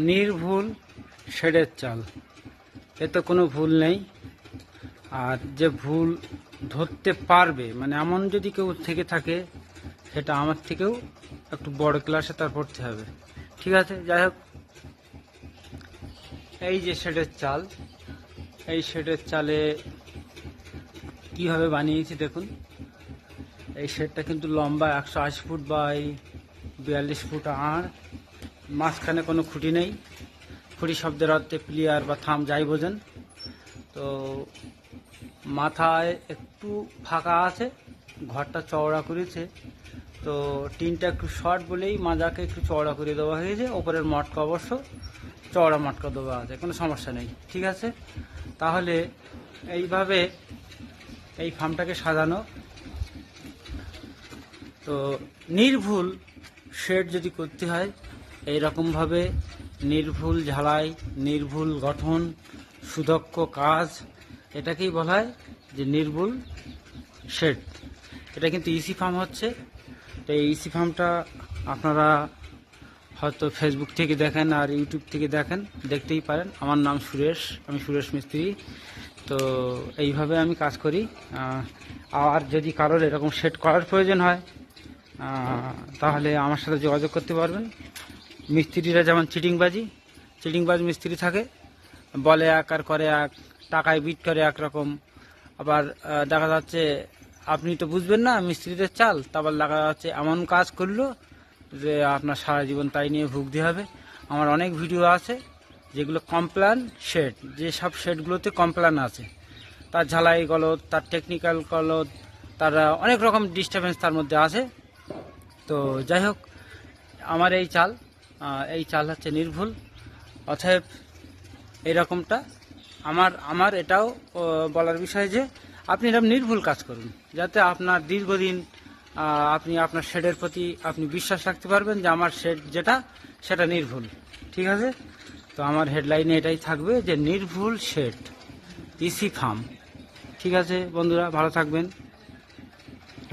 নির্ভুল শেডের চাল, এতে কোনো ভুল নেই। আর যে ভুল ধরতে পারবে, মানে এমন যদি কেউ থেকে থাকে, সেটা আমার থেকেও একটু বড় ক্লাসে তার পড়তে হবে। ঠিক আছে, যাই হোক, এই যে শেডের চাল, এই শেডের চালে কীভাবে বানিয়েছি দেখুন। এই শেডটা কিন্তু লম্বা 180 ফুট বাই 42 ফুট, আর মাঝখানে কোনো খুঁটি নেই। খুঁটি শব্দের অর্থে প্লিয়ার বা থাম যাই বোঝেন। তো মাথায় একটু ফাঁকা আছে, ঘরটা চওড়া করেছে। তো টিনটা একটু শর্ট বলেই মাজাকে একটু চওড়া করে দেওয়া হয়েছে। ওপরের মটকা অবশ্য চওড়া মটকা দেওয়া আছে, কোনো সমস্যা নেই। ঠিক আছে, তাহলে এইভাবে এই ফার্মটাকে সাজানো। তো নির্ভুল শেড যদি করতে হয়, এইরকমভাবে নির্ভুল ঝালাই, নির্ভুল গঠন, সুদক্ষ কাজ, এটাকেই বলা হয় যে নির্ভুল শেড। এটা কিন্তু ইসি ফার্ম হচ্ছে। তো এই ইসি ফার্মটা আপনারা হয়তো ফেসবুক থেকে দেখেন আর ইউটিউব থেকে দেখেন, দেখতেই পারেন। আমার নাম সুরেশ, আমি সুরেশ মিস্ত্রি। তো এইভাবে আমি কাজ করি। আর যদি কারোর এরকম শেড করার প্রয়োজন হয়, তাহলে আমার সাথে যোগাযোগ করতে পারবেন। মিস্ত্রিরা যেমন চিটিংবাজ মিস্ত্রি থাকে, বলে এক আর করে এক, টাকায় বিট করে একরকম। আবার দেখা যাচ্ছে আপনি তো বুঝবেন না মিস্ত্রিদের চাল, তারপর দেখা যাচ্ছে এমন কাজ করলো যে আপনার সারা জীবন তাই নিয়ে ভুগতে হবে। আমার অনেক ভিডিও আছে যেগুলো কমপ্ল্যান শেড, যেসব শেডগুলোতে কমপ্ল্যান আছে, তার ঝালাই গলদ, তার টেকনিক্যাল গলদ, তার অনেক রকম ডিস্টারবেন্স তার মধ্যে আছে। তো যাই হোক, আমার এই চাল হচ্ছে নির্ভুল। অতএব এইরকমটা আমার এটাও বলার বিষয় যে আপনি এরকম নির্ভুল কাজ করুন, যাতে আপনার দীর্ঘদিন আপনি আপনার শেডের প্রতি আপনি বিশ্বাস রাখতে পারবেন যে আমার শেড যেটা সেটা নির্ভুল। ঠিক আছে, তো আমার হেডলাইনে এটাই থাকবে যে নির্ভুল শেড, ইসি ফার্ম। ঠিক আছে বন্ধুরা, ভালো থাকবেন,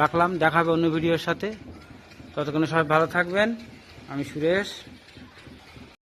রাখলাম। দেখাবে অন্য ভিডিওর সাথে। ততক্ষণে সবাই ভালো থাকবেন। আমি সুরেশ।